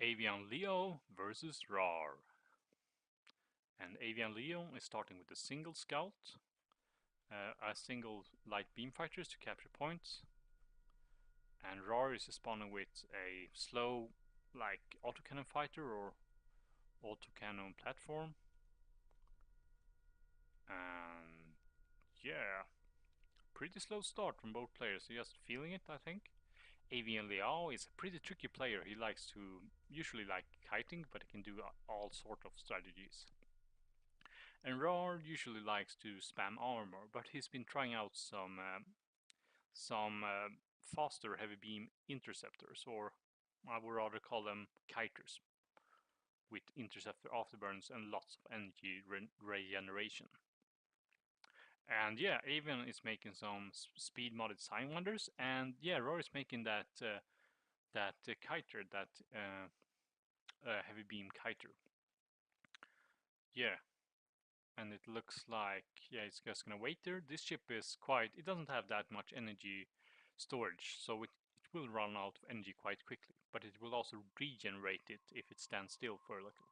AeveanLeeow versus raaar. And AeveanLeeow is starting with a single scout, a single light beam fighters to capture points, and raaar is spawning with a slow, like autocannon fighter or autocannon platform. And yeah, pretty slow start from both players. Just feeling it, I think. AeveanLeeow is a pretty tricky player. He likes to usually like kiting, but he can do all sort of strategies. And raaar usually likes to spam armor, but he's been trying out some faster heavy beam interceptors, or I would rather call them kiters, with interceptor afterburns and lots of energy regeneration. And yeah, Aevean is making some speed modded Sidewinders, and yeah, raaar is making that kiter, that heavy beam kiter. Yeah, and it looks like, yeah, it's just gonna wait there. This ship is quite, it doesn't have that much energy storage, so it will run out of energy quite quickly, but it will also regenerate it if it stands still for a little.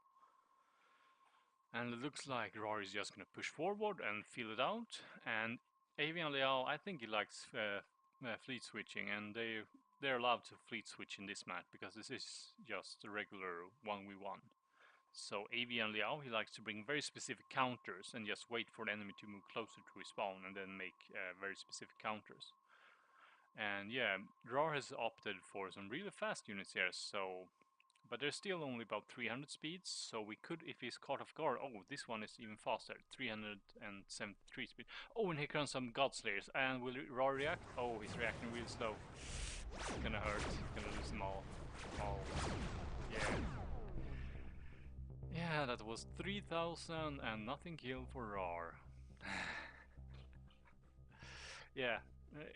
And it looks like raaar is just gonna push forward and fill it out, and AeveanLeeow, I think he likes fleet switching, and they're allowed to fleet switch in this map because this is just a regular 1v1. So AeveanLeeow, he likes to bring very specific counters and just wait for the enemy to move closer to his spawn and then make very specific counters. And yeah, raaar has opted for some really fast units here, so, but there's still only about 300 speeds, so we could, if he's caught off guard, oh, this one is even faster, 373 speed. Oh, and here comes some Godslayers, and will raaar react? Oh, he's reacting real slow. It's gonna hurt, he's gonna lose them all. Oh, yeah. Yeah, that was 3000 and nothing killed for raaar. Yeah,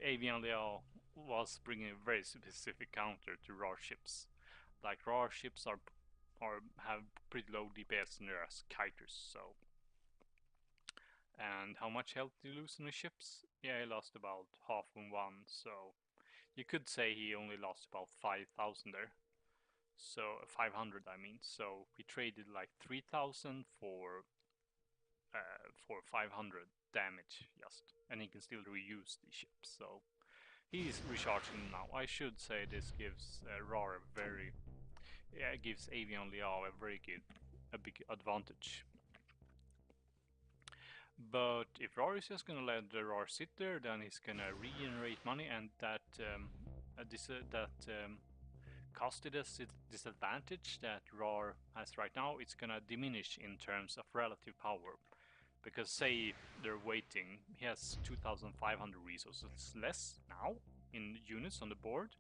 AeveanLeeow was bringing a very specific counter to raaar ships. Like raaar ships are have pretty low DPS and they're as kiters, so. And how much health did he lose in his ships? Yeah, he lost about half in one, so you could say he only lost about 5000 there. So 500, I mean. So we traded like 3000 for 500 damage, just, and he can still reuse the ships. So he's recharging now. I should say this gives raaar a very, yeah, it gives AeveanLeeow a very big advantage. But if raaar is just gonna let the raaar sit there, then he's gonna regenerate money, and that cost disadvantage that raaar has right now, it's gonna diminish in terms of relative power. Because say they're waiting, he has 2500 resources less now in units on the board.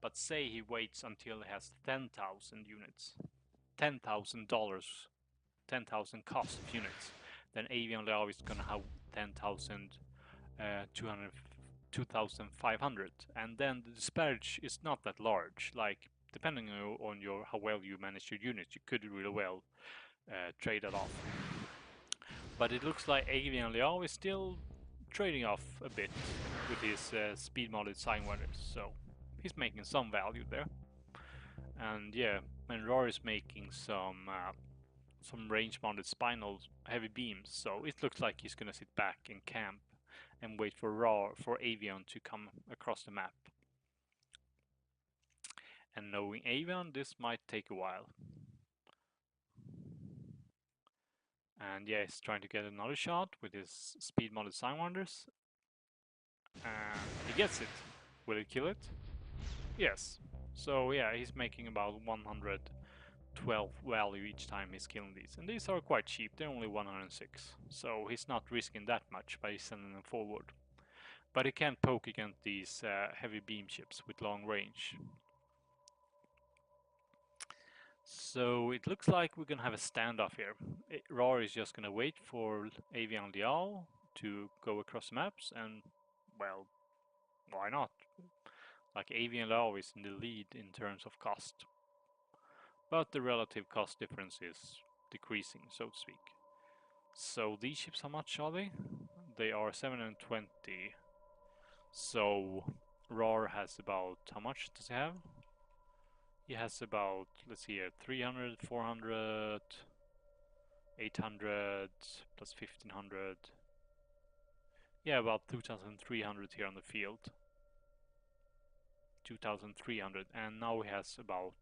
But say he waits until he has 10,000 units, $10,000, 10,000 cost of units, then AeveanLeeow is gonna have 2,500, and then the disparage is not that large. Like, depending on how well you manage your units, you could really well trade it off. But it looks like AeveanLeeow is still trading off a bit with his speed modded Sidewinders, so he's making some value there. And yeah, and raaar is making some range mounted spinal heavy beams, so it looks like he's gonna sit back and camp and wait for Aevean to come across the map. And knowing Aevean, this might take a while. And yeah, he's trying to get another shot with his speed modded Sidewinders. And he gets it. Will he kill it? Yes. So yeah, he's making about 112 value each time he's killing these. And these are quite cheap, they're only 106. So he's not risking that much by sending them forward. But he can't poke against these heavy beam ships with long range. So it looks like we're gonna have a standoff here. raaar is just gonna wait for AeveanLeeow to go across the maps, and well, why not? Like, AeveanLeeow is in the lead in terms of cost, but the relative cost difference is decreasing, so to speak. So these ships, how much are they? They are 720. So raaar has about, how much does he have? He has about, let's see here, 300, 400, 800 plus 1500. Yeah, about 2300 here on the field. 2300, and now he has about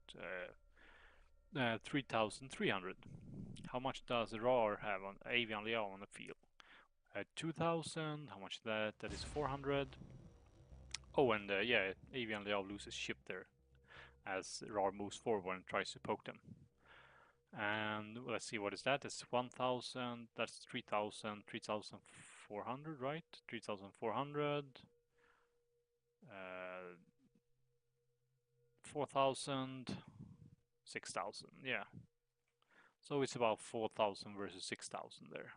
3300. How much does raaar have on AeveanLeeow on the field? 2000. How much is that? That is 400. Oh, and yeah, AeveanLeeow loses ship there as raaar moves forward and tries to poke them. And let's see, what is that? It's 1000. That's 3000. 3400, right? 3400. 4000. 6000. Yeah. So it's about 4000 versus 6000 there.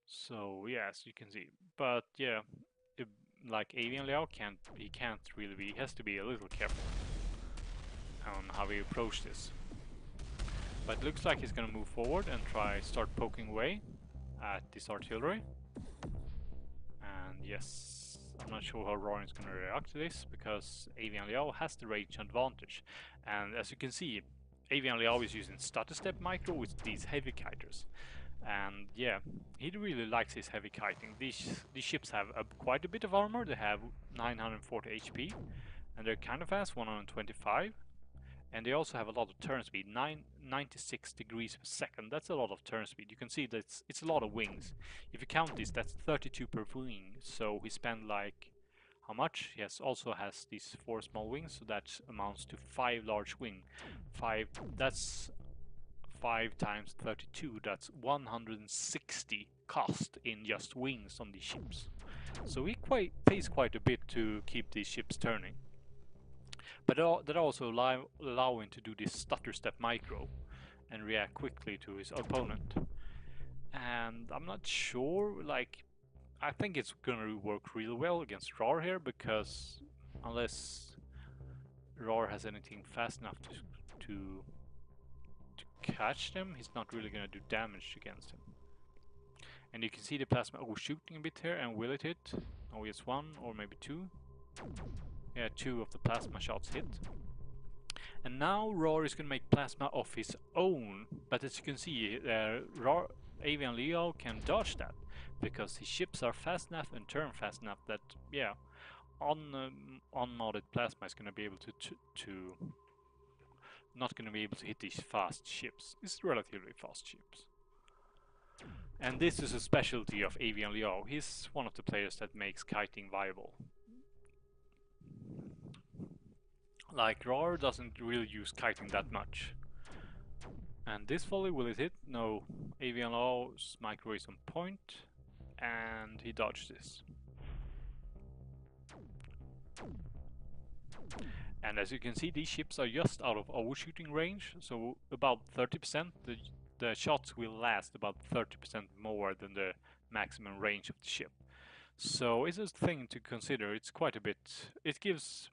So yes, you can see. But yeah, like AeveanLeeow can't really be. He has to be a little careful on how we approach this. But it looks like he's gonna move forward and start poking away at this artillery. And yes, I'm not sure how raaar is gonna react to this, because AeveanLeeow has the range advantage. And as you can see, AeveanLeeow is using stutter step micro with these heavy kiters. And yeah, he really likes his heavy kiting. These ships have quite a bit of armor. They have 940 HP, and they're kind of fast, 125. And they also have a lot of turn speed, 96 degrees per second. That's a lot of turn speed. You can see that it's a lot of wings. If you count this, that's 32 per wing. So he spent like, how much? Yes, also has these 4 small wings, so that amounts to 5 large wing. That's 5 times 32, that's 160 cost in just wings on these ships. So he pays quite a bit to keep these ships turning. But that also allow him to do this stutter step micro and react quickly to his opponent. And I'm not sure, like, I think it's gonna work really well against raaar here, because unless raaar has anything fast enough to catch them, he's not really gonna do damage against him. And you can see the plasma overshooting a bit here, and will it hit? Oh, yes, 1 or maybe 2. Yeah, 2 of the plasma shots hit. And now raaar is gonna make plasma of his own, but as you can see, AeveanLeeow can dodge that, because his ships are fast enough and turn fast enough that, yeah, unmodded plasma is gonna be able to not gonna be able to hit these fast ships. These relatively fast ships. And this is a specialty of AeveanLeeow. He's one of the players that makes kiting viable. Like, raaar doesn't really use kiting that much. And this volley, will it hit? No. AeveanLeew's micro is on point, and he dodged this. And as you can see, these ships are just out of overshooting range, so about 30%. The shots will last about 30% more than the maximum range of the ship. So it's a thing to consider. It's quite a bit. It gives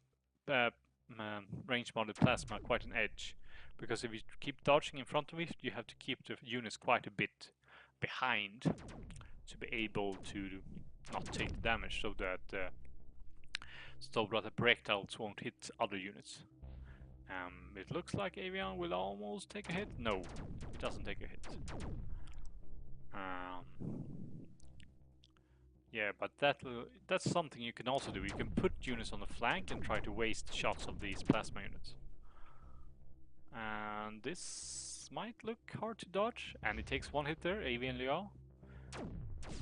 range modded plasma quite an edge, because if you keep dodging in front of it, you have to keep the units quite a bit behind to be able to not take the damage, so that the projectiles won't hit other units. It looks like Aevean will almost take a hit. No, it doesn't take a hit. Yeah, but that's something you can also do. You can put units on the flank and try to waste shots of these plasma units. And this might look hard to dodge, and it takes 1 hit there, AeveanLeeow,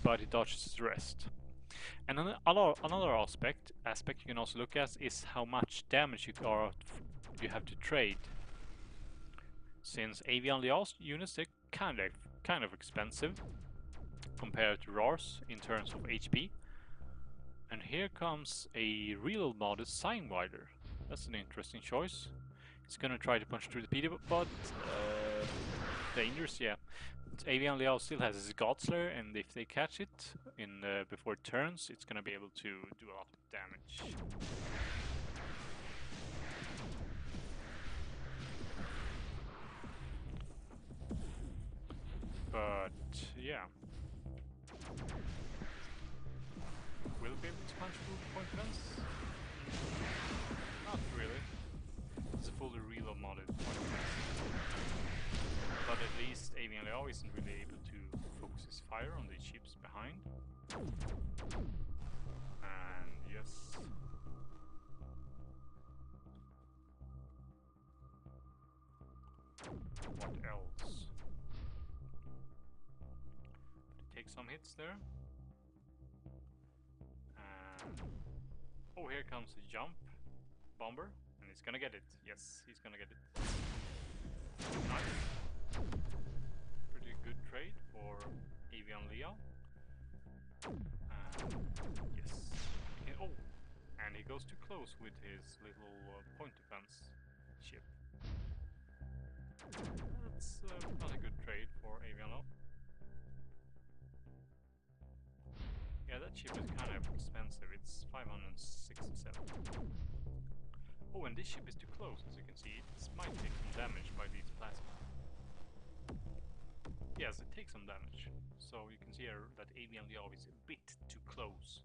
but it dodges the rest. And another aspect you can also look at is how much damage you have to trade. Since AeveanLeew's units, they're kind of expensive compared to raaar's in terms of HP. And here comes a real modded Signwider. That's an interesting choice. It's gonna try to punch through the PD, but dangerous, yeah. AeveanLeew still has his Godslayer, and if they catch it before it turns, it's gonna be able to do a lot of damage. But yeah, will it be able to punch through point fence? Not AeveanLeeow isn't really able to focus his fire on the ships behind. And yes. What else? Take some hits there. And oh, here comes a jump bomber, and he's gonna get it. Yes, he's gonna get it. Nice. Pretty good trade for AeveanLeeow. Yes. Oh, and he goes too close with his little point defense ship. That's not a good trade for AeveanLeeow. Yeah, that ship is kind of expensive. It's 567. Oh, and this ship is too close, as you can see. It might take some damage by these plasma. Yes, it takes some damage. So you can see here that AeveanLeeow is a bit too close.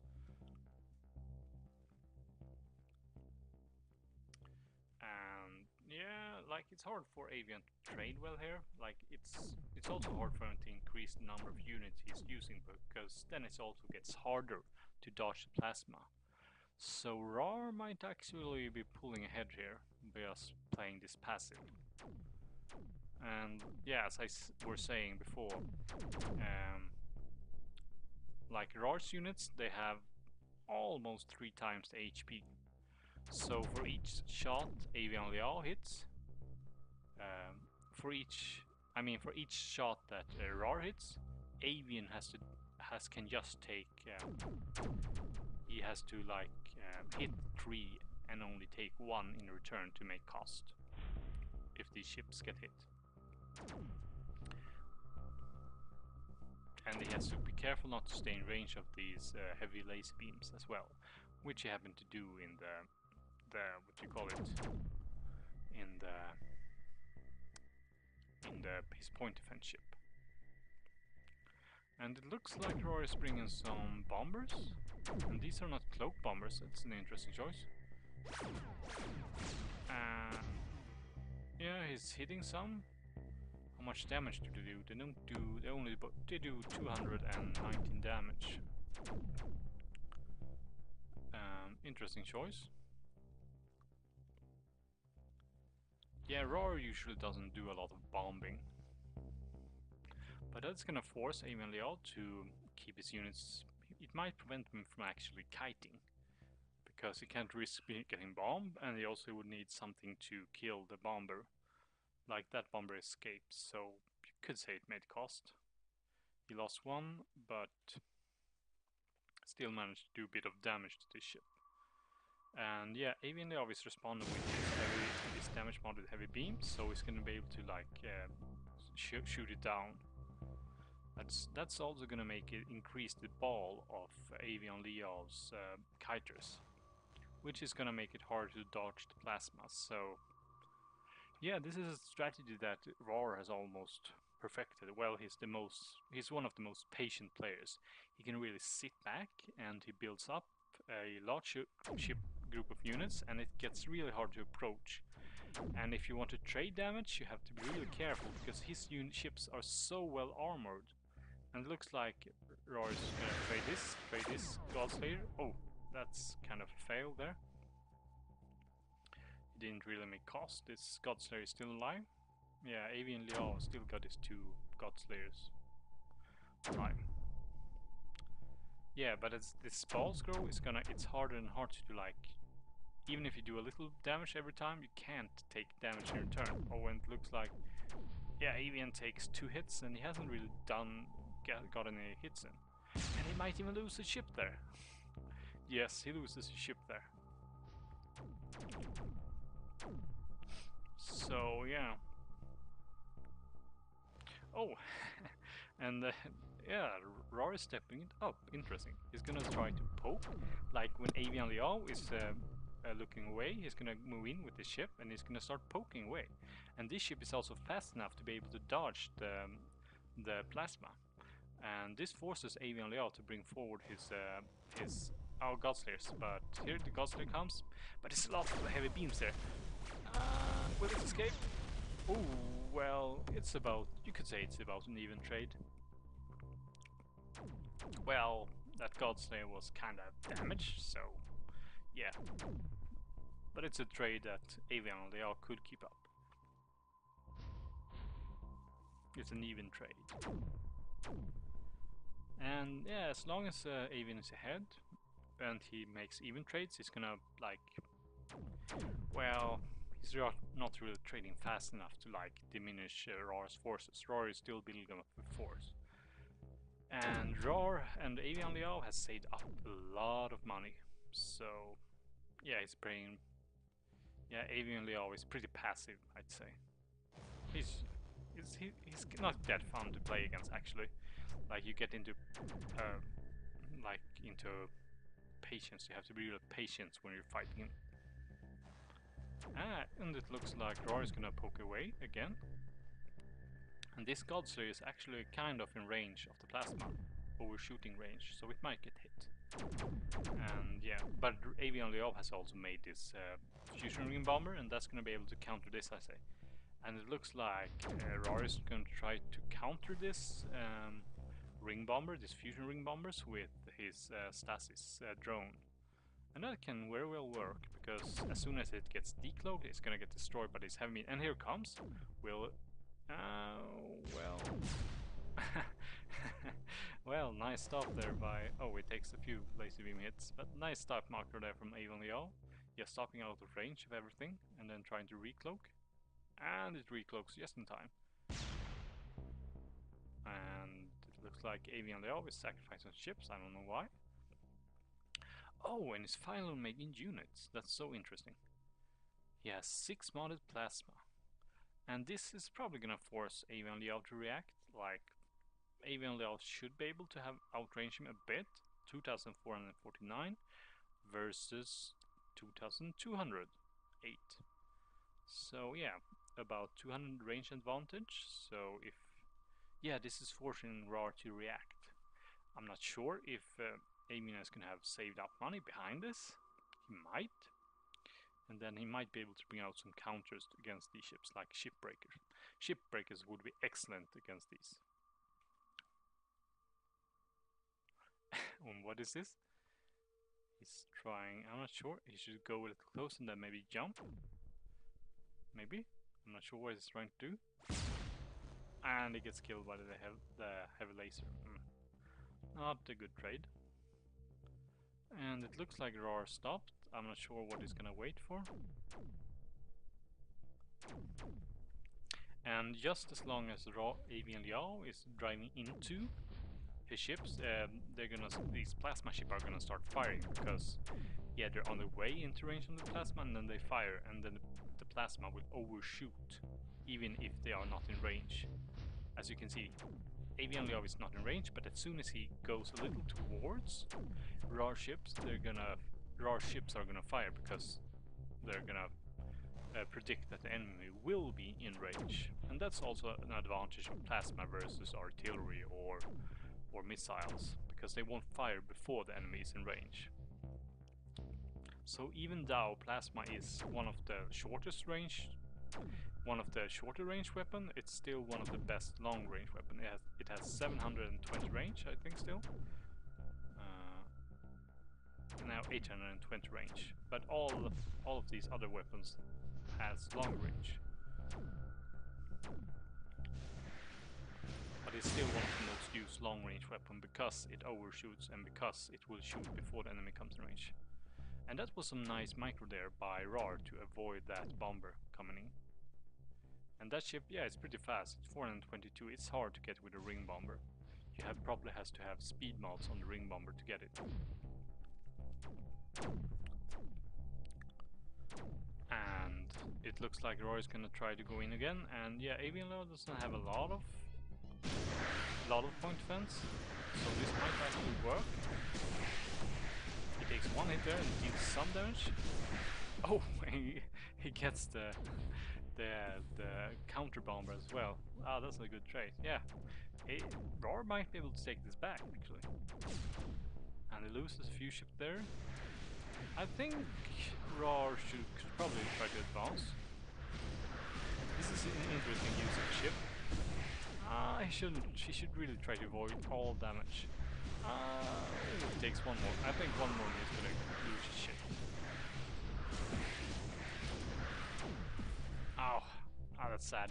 And yeah, like it's hard for Avian to trade well here. Like it's also hard for him to increase the number of units he's using, because then it also gets harder to dodge the plasma. So raaar might actually be pulling ahead here by us playing this passive. And yeah, as I were saying before, like raaar's units, they have almost 3 times the HP. So for each shot AeveanLeeow hits, for each shot that raaar hits, Avian can just take. He has to like hit 3 and only take 1 in return to make cost if these ships get hit. And he has to be careful not to stay in range of these heavy laser beams as well, which he happened to do in the what you call it, in his point defense ship. And it looks like raaar is bringing some bombers, and these are not cloak bombers. That's an interesting choice. Yeah, he's hitting some. How much damage do they do? They don't do. They do 219 damage. Interesting choice. Yeah, raaar usually doesn't do a lot of bombing, but that's gonna force AeveanLeeow to keep his units. It might prevent him from actually kiting, because he can't risk getting bombed, and he also would need something to kill the bomber. Like that bomber escaped, so you could say it made cost. He lost 1, but still managed to do a bit of damage to this ship. And yeah, AeveanLeeow is responding with his damage mod with heavy beams, so he's gonna be able to like shoot it down. That's also gonna make it increase the ball of AeveanLeeow's kiters, which is gonna make it harder to dodge the plasma. So yeah, this is a strategy that raaar has almost perfected. Well, he's one of the most patient players. He can really sit back and he builds up a large ship group of units, and it gets really hard to approach. And if you want to trade damage, you have to be really careful, because his ships are so well armored. And it looks like raaar is gonna trade this Godslayer. Oh, that's kind of a fail there. He didn't really make cost. This Godslayer is still alive. Yeah, AeveanLeeow still got his 2 Godslayers alive. Yeah, but as this balls grow, it's harder and harder to like. Even if you do a little damage every time, you can't take damage in return. Oh, and it looks like, yeah, Avian takes 2 hits, and he hasn't really got any hits in. And he might even lose a ship there. Yes, he loses a ship there. So yeah. Oh, and yeah, raaar is stepping it up. Interesting. He's gonna try to poke, like when AeveanLeeow is looking away. He's gonna move in with the ship, and he's gonna start poking away. And this ship is also fast enough to be able to dodge the plasma. And this forces AeveanLeeow to bring forward his Godslayers. But here the Godslayer comes, but there's a lot of heavy beams there. Will it escape? Oh, well, it's about, you could say it's about an even trade. Well, that Godslayer was kind of damaged, so yeah. But it's a trade that AeveanLeeow could keep up. It's an even trade. And yeah, as long as Aevean is ahead and he makes even trades, he's gonna, like, well, he's not really trading fast enough to like diminish raaar's forces. Raaar is still building up with force. And raaar and AeveanLeeow has saved up a lot of money. So yeah, he's playing. Yeah, AeveanLeeow is pretty passive, I'd say. He's not that fun to play against, actually. Like, you get into patience. You have to be real patient when you're fighting him. And it looks like raaar is gonna poke away again. And this Godslayer is actually kind of in range of the plasma, overshooting range, so it might get hit. And yeah, but AeveanLeeow has also made this fusion ring bomber, and that's gonna be able to counter this, I say. And it looks like raaar is going to try to counter this ring bomber, this fusion ring bombers, with his stasis drone. And that can very well work, because as soon as it gets decloaked, it's gonna get destroyed by this heavy. And here it comes. Well, well, nice stop there by. Oh, it takes a few laser beam hits, but nice stop marker there from AeveanLeeow. Yeah, stopping out of range of everything, and then trying to recloak. And it recloaks just in time. And it looks like AeveanLeeow is sacrificing ships, I don't know why. Oh, and his final made in units, that's so interesting. He has 6 modded plasma. And this is probably gonna force AeveanLeeow to react, like AeveanLeeow should be able to have outrange him a bit, 2449 versus 2208. So yeah, about 200 range advantage. So if, yeah, this is forcing raaar to react. I'm not sure if Aevean is gonna have saved up money behind this. He might. And then he might be able to bring out some counters against these ships, like shipbreakers. Shipbreakers would be excellent against these. What is this? He's trying, I'm not sure. He should go a little close and then maybe jump. Maybe. I'm not sure what he's trying to do. And he gets killed by the heavy laser. Not a good trade. And it looks like raaar stopped. I'm not sure what he's gonna wait for. And just as long as AeveanLeeow is driving into his ships, these plasma ships are gonna start firing, because yeah, they're on their way into range of the plasma, and then they fire, and then the plasma will overshoot, even if they are not in range. As you can see, AeveanLeeow is not in range, but as soon as he goes a little towards raaar ships, raaar ships are gonna fire, because they're gonna predict that the enemy will be in range. And that's also an advantage of plasma versus artillery or missiles, because they won't fire before the enemy is in range. So even though plasma is one of the shortest range, one of the shorter range weapon, it's still one of the best long range weapon. It has 720 range, I think, still. Now 820 range, but all of these other weapons has long range. But it's still one of the most used long range weapon, because it overshoots and because it will shoot before the enemy comes in range. And that was some nice micro there by raaar to avoid that bomber coming in. And that ship, yeah, it's pretty fast. It's 422. It's hard to get with a ring bomber. You probably has to have speed mods on the ring bomber to get it. And it looks like raaar is gonna try to go in again. And yeah, AeveanLeeow doesn't have a lot of point defense, so this might actually work. He takes one hit there and deals some damage. Oh, he gets the counter bomber as well. Ah, that's a good trade. Yeah, raaar might be able to take this back, actually. And he loses a few ships there. I think raaar should probably try to advance. This is an interesting use of ship. She should really try to avoid all damage. It takes one more. I think one more is gonna lose his ship. Ow. Ah, that's sad.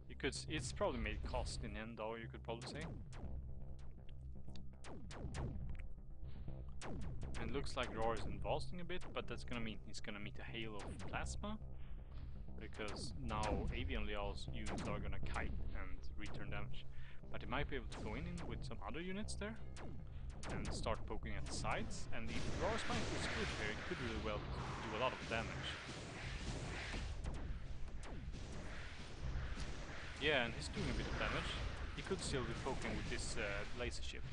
You could. It's probably made cost in the end, though. You could probably say. And it looks like Roar is advancing a bit, but that's gonna mean he's gonna meet a hail of plasma. Because now AeveanLeeow's units are gonna kite and return damage. But he might be able to go in with some other units there and start poking at the sides. And if Roar's might is good here, it could really well do a lot of damage. Yeah, and he's doing a bit of damage. He could still be poking with this laser ship.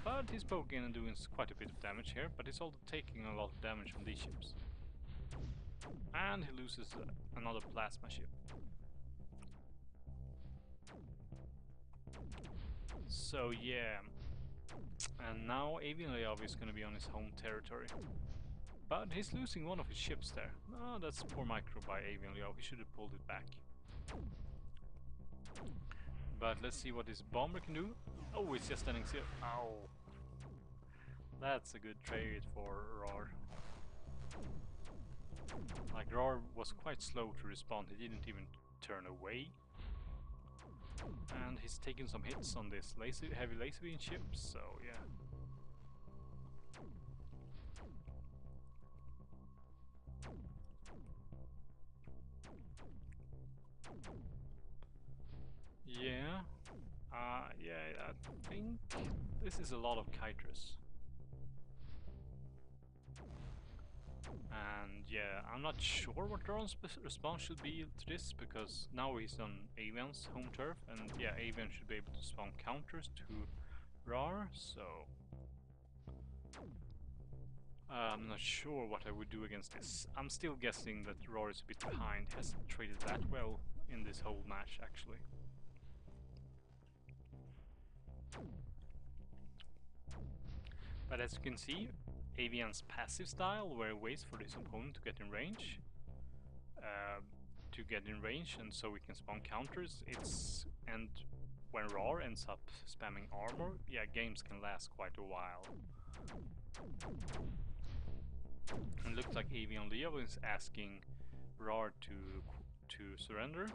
But he's poking and doing quite a bit of damage here, but he's also taking a lot of damage from these ships. And he loses another plasma ship. So yeah, and now AeveanLeeow is going to be on his home territory. But he's losing one of his ships there. Oh, that's poor micro by AeveanLeeow. He should have pulled it back. But let's see what this bomber can do. Oh, it's just standing still. Ow. That's a good trade for raaar. Like, raaar was quite slow to respond. He didn't even turn away. And he's taking some hits on this heavy laser beam ship, so yeah. Yeah. Yeah, I think this is a lot of kiters. And yeah, I'm not sure what Ron's response should be to this, because now he's on Aevean's home turf, and yeah, Aevean should be able to spawn counters to raaar, so I'm not sure what I would do against this. I'm still guessing that raaar is a bit behind. He hasn't traded that well in this whole match, actually. But as you can see, Aevean's passive style, where he waits for his opponent to get in range, and so we can spawn counters. And when raaar ends up spamming armor, yeah, games can last quite a while. And it looks like AeveanLeeow is asking raaar to surrender.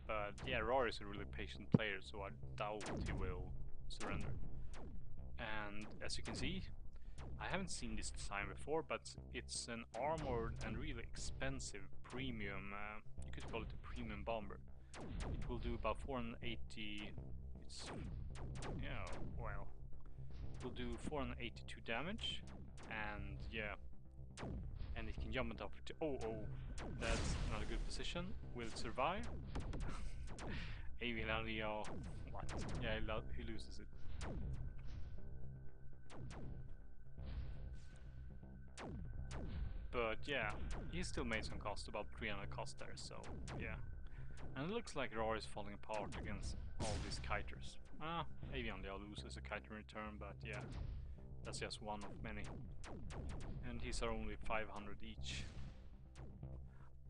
But yeah, raaar is a really patient player, so I doubt he will surrender. And as you can see, I haven't seen this design before, but it's an armored and really expensive premium, you could call it a premium bomber. It will do about 480, yeah, well, it will do 482 damage, and yeah, and it can jump on top of it. Oh, that's not a good position. Will it survive? AeveanLeeow, what? Yeah, he loses it. But yeah, he still made some cost, about 300 cost there, so yeah. And it looks like raaar is falling apart against all these kiters. AeveanLeeow loses a kiter in return, but yeah, that's just one of many. And these are only 500 each,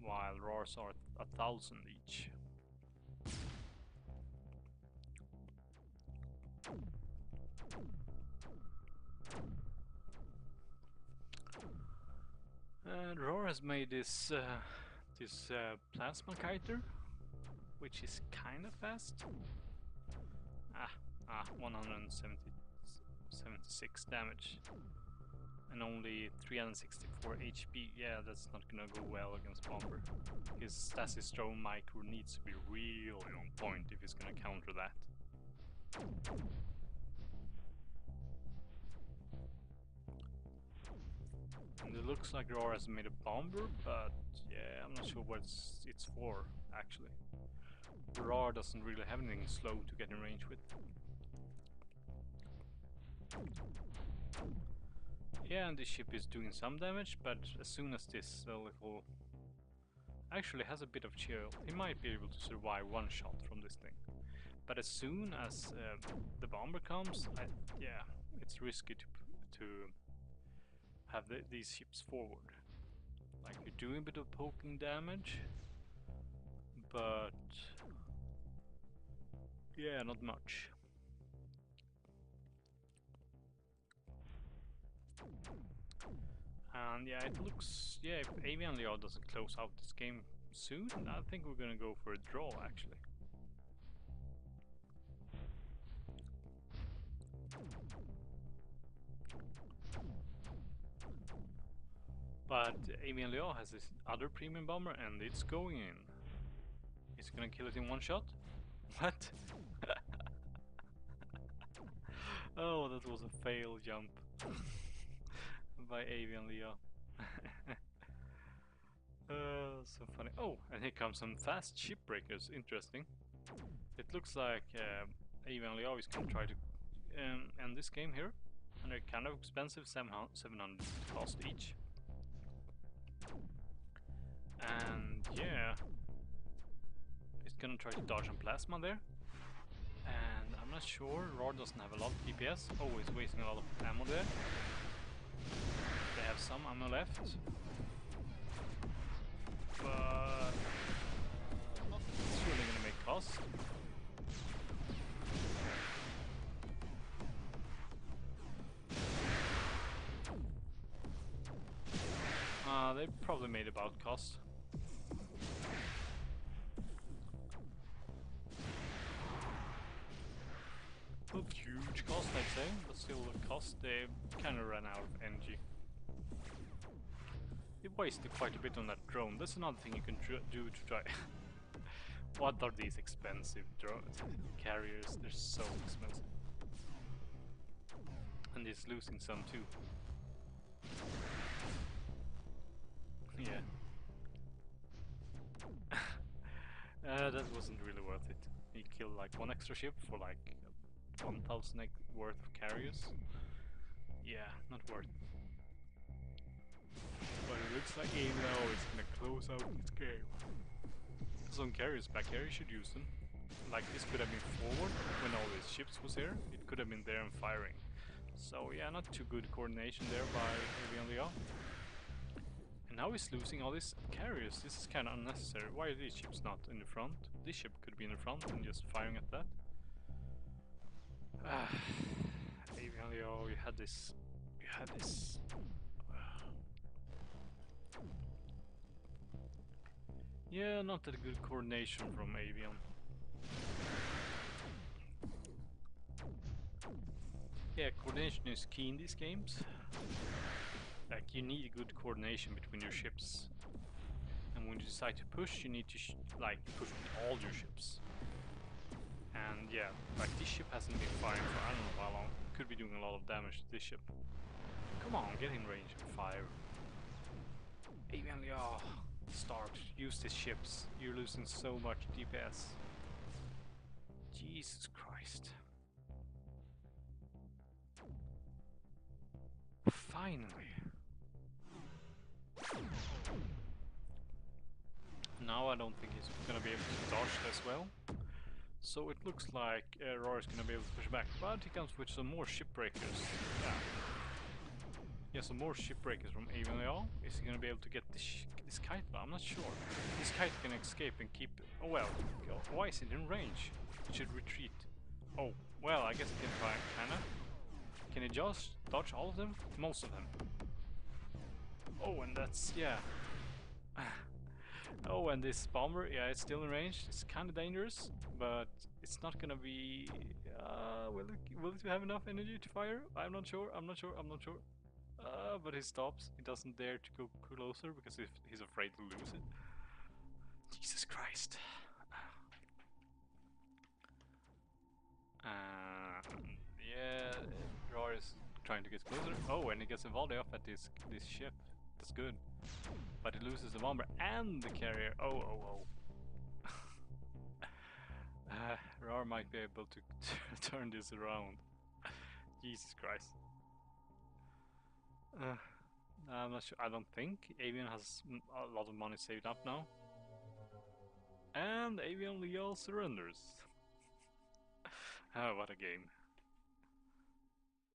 while raaar's are 1,000 each. And raaar has made this plasma kiter, which is kind of fast. 176 damage and only 364 HP. Yeah, that's not gonna go well against bomber. His stasis drone micro needs to be really on point if he's gonna counter that. And it looks like raaar has made a bomber, but yeah, I'm not sure what it's for, actually. Raaar doesn't really have anything slow to get in range with. Yeah, and this ship is doing some damage, but as soon as this little actually has a bit of chill, he might be able to survive one shot from this thing. But as soon as the bomber comes, yeah, it's risky to have these ships forward. Like, you're doing a bit of poking damage, but yeah, not much. And yeah, it looks, yeah, if AeveanLeeow doesn't close out this game soon, I think we're gonna go for a draw actually. But AeveanLeeow has this other premium bomber and it's going in. Is it gonna kill it in one shot? What? Oh, that was a fail jump by AeveanLeeow. So funny. Oh, and here comes some fast shipbreakers. Interesting. It looks like AeveanLeeow is gonna try to end this game here. And they're kind of expensive, 700 cost each. And yeah, it's gonna try to dodge some plasma there. And I'm not sure, raaar doesn't have a lot of DPS. Oh, he's wasting a lot of ammo there. They have some ammo left. But it's really gonna make cost. They probably made about cost. Not huge cost, I'd say, but still the cost. They kind of ran out of energy. They wasted quite a bit on that drone. That's another thing you can do to try. What are these expensive drones? Carriers, they're so expensive. And he's losing some too. Yeah. That wasn't really worth it. He killed like one extra ship for like 1,000 worth of carriers. Yeah, not worth it. But it looks like AeveanLeeow is gonna close out this game. Some carriers back here, you should use them. Like this could have been forward when all these ships was here. It could have been there and firing. So yeah, not too good coordination there by AeveanLeeow. And now he's losing all these carriers. This is kind of unnecessary. Why are these ships not in the front? This ship could be in the front and just firing at that. AeveanLeeow, you had this. You had this. Yeah, not that good coordination from Aevean. Yeah, coordination is key in these games. Like, you need good coordination between your ships. And when you decide to push, you need to like push with all your ships. And yeah, like this ship hasn't been firing for I don't know how long. Could be doing a lot of damage to this ship. Come on, get in range and fire. AeveanLeeow, start, use these ships. You're losing so much DPS. Jesus Christ. Finally. Now I don't think he's gonna be able to dodge as well. So it looks like raaar is gonna be able to push back, but he comes with some more shipbreakers. Yeah, some more shipbreakers from AeveanLeeow. Is he gonna be able to get this kite? I'm not sure. This kite can escape and keep. Oh well. Why is it in range? It should retreat. Oh well, I guess he can try. Kinda. Can he just dodge all of them? Most of them. Oh, and that's yeah. Oh, and this bomber, yeah, it's still in range. It's kind of dangerous, but it's not gonna be. Will it have enough energy to fire? I'm not sure. I'm not sure. I'm not sure. But he stops. He doesn't dare to go closer because he's afraid to lose it. Jesus Christ. Yeah, raaar is trying to get closer. Oh, and he gets a volley off at this ship. That's good. But he loses the bomber and the carrier. Oh. raaar might be able to turn this around. Jesus Christ. I'm not sure. I don't think. Aevean has a lot of money saved up now. And AeveanLeeow surrenders. What a game.